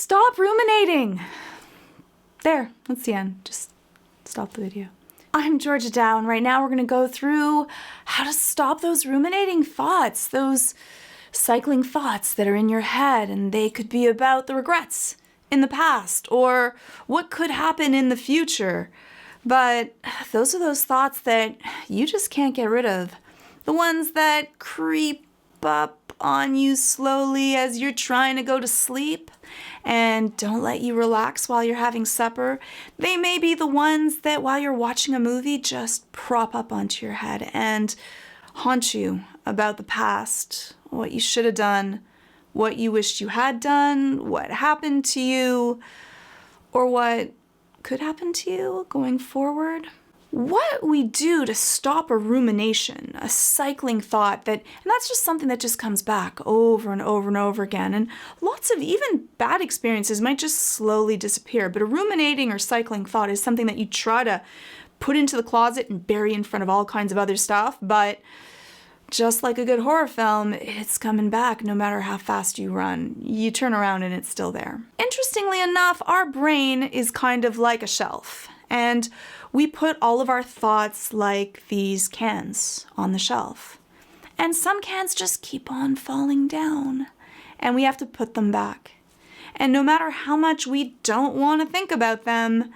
Stop ruminating. There, that's the end. Just stop the video. I'm Georgia Dow, and right now we're going to go through how to stop those ruminating thoughts, those cycling thoughts that are in your head, and they could be about the regrets in the past or what could happen in the future. But those are those thoughts that you just can't get rid of. The ones that creep up on you slowly as you're trying to go to sleep and don't let you relax while you're having supper. They may be the ones that while you're watching a movie just prop up onto your head and haunt you about the past, what you should have done, what you wished you had done, what happened to you, or what could happen to you going forward. What we do to stop a rumination, a cycling thought and that's just something that just comes back over and over and over again. And lots of even bad experiences might just slowly disappear. But a ruminating or cycling thought is something that you try to put into the closet and bury in front of all kinds of other stuff. But just like a good horror film, it's coming back no matter how fast you run. You turn around and it's still there. Interestingly enough, our brain is kind of like a shelf. And we put all of our thoughts like these cans on the shelf. And some cans just keep on falling down. And we have to put them back. And no matter how much we don't want to think about them,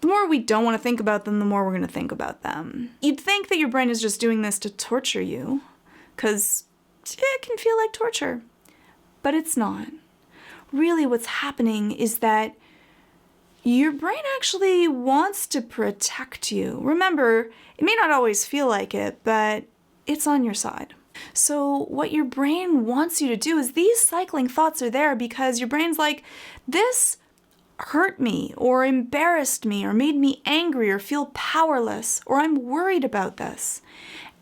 the more we don't want to think about them, the more we're going to think about them. You'd think that your brain is just doing this to torture you, because it can feel like torture. But it's not. Really what's happening is that your brain actually wants to protect you. Remember, it may not always feel like it, but it's on your side. So what your brain wants you to do is these cycling thoughts are there because your brain's like, this hurt me or embarrassed me or made me angry or feel powerless or I'm worried about this.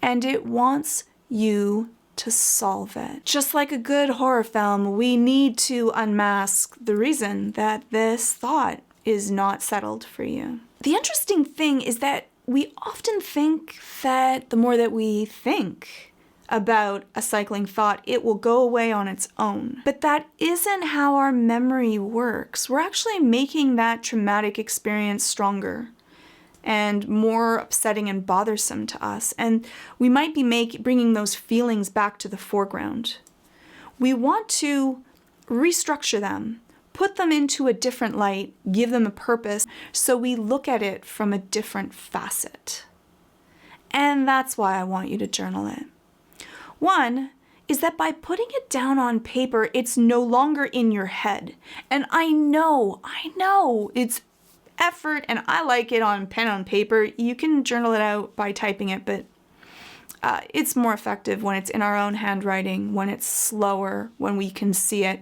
And it wants you to solve it. Just like a good horror film, we need to unmask the reason that this thought is not settled for you. The interesting thing is that we often think that the more that we think about a cycling thought, it will go away on its own. But that isn't how our memory works. We're actually making that traumatic experience stronger and more upsetting and bothersome to us. And we might be bringing those feelings back to the foreground. We want to restructure them, put them into a different light, give them a purpose, so we look at it from a different facet. And that's why I want you to journal it. One is that by putting it down on paper, it's no longer in your head. And I know, it's effort and I like it on pen on paper. You can journal it out by typing it, but it's more effective when it's in our own handwriting, when it's slower, when we can see it.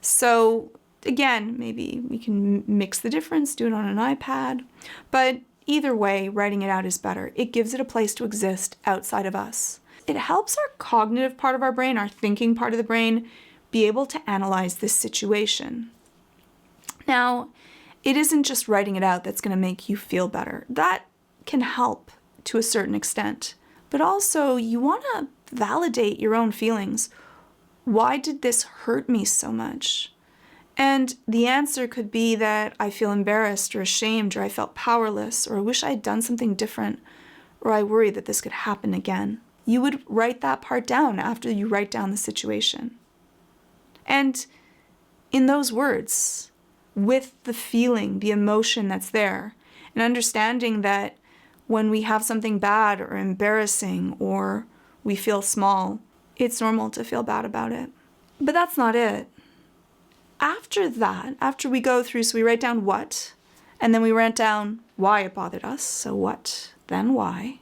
So again, maybe we can mix the difference, do it on an iPad, but either way, writing it out is better. It gives it a place to exist outside of us. It helps our cognitive part of our brain, our thinking part of the brain, be able to analyze this situation. Now, it isn't just writing it out that's going to make you feel better. That can help to a certain extent, but also you want to validate your own feelings. Why did this hurt me so much? And the answer could be that I feel embarrassed or ashamed, or I felt powerless, or I wish I had done something different, or I worry that this could happen again. You would write that part down after you write down the situation. And in those words, with the feeling, the emotion that's there, and understanding that when we have something bad or embarrassing or we feel small, it's normal to feel bad about it. But that's not it. After that, after we go through, so we write down what, and then we write down why it bothered us. So what, then why.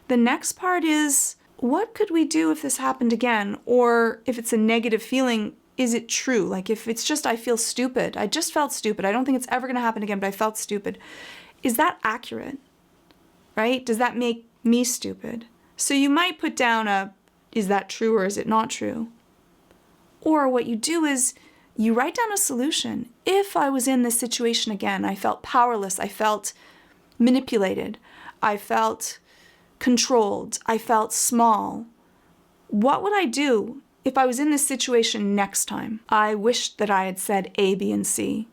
The next part is, what could we do if this happened again? Or if it's a negative feeling, is it true? Like if it's just, I feel stupid. I just felt stupid. I don't think it's ever going to happen again, but I felt stupid. Is that accurate? Right? Does that make me stupid? So you might put down is that true or is it not true? Or what you do is, you write down a solution. If I was in this situation again, I felt powerless, I felt manipulated, I felt controlled, I felt small. What would I do if I was in this situation next time, I wished that I had said A, B, and C.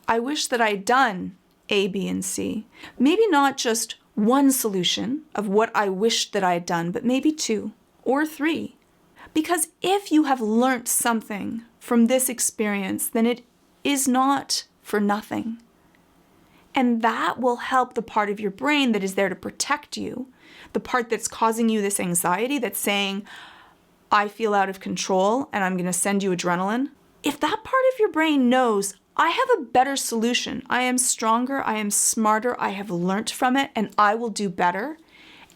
I wish that I had done A, B, and C. Maybe not just one solution of what I wished that I had done, but maybe 2 or 3. Because if you have learnt something from this experience, then it is not for nothing. And that will help the part of your brain that is there to protect you, the part that's causing you this anxiety, that's saying, I feel out of control and I'm going to send you adrenaline. If that part of your brain knows, I have a better solution, I am stronger, I am smarter, I have learnt from it, and I will do better,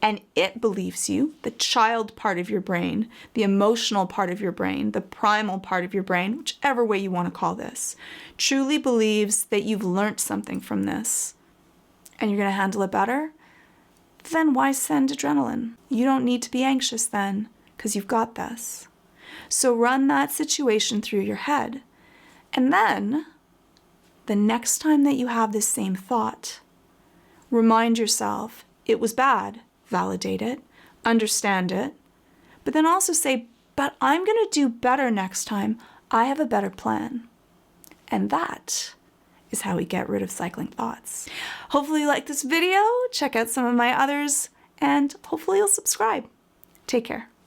and it believes you, the child part of your brain, the emotional part of your brain, the primal part of your brain, whichever way you want to call this, truly believes that you've learnt something from this and you're going to handle it better, then why send adrenaline? You don't need to be anxious then, because you've got this. So run that situation through your head. And then, the next time that you have this same thought, remind yourself, it was bad. Validate it, understand it, but then also say, but I'm going to do better next time. I have a better plan. And that is how we get rid of cycling thoughts. Hopefully you like this video. Check out some of my others, and hopefully you'll subscribe. Take care.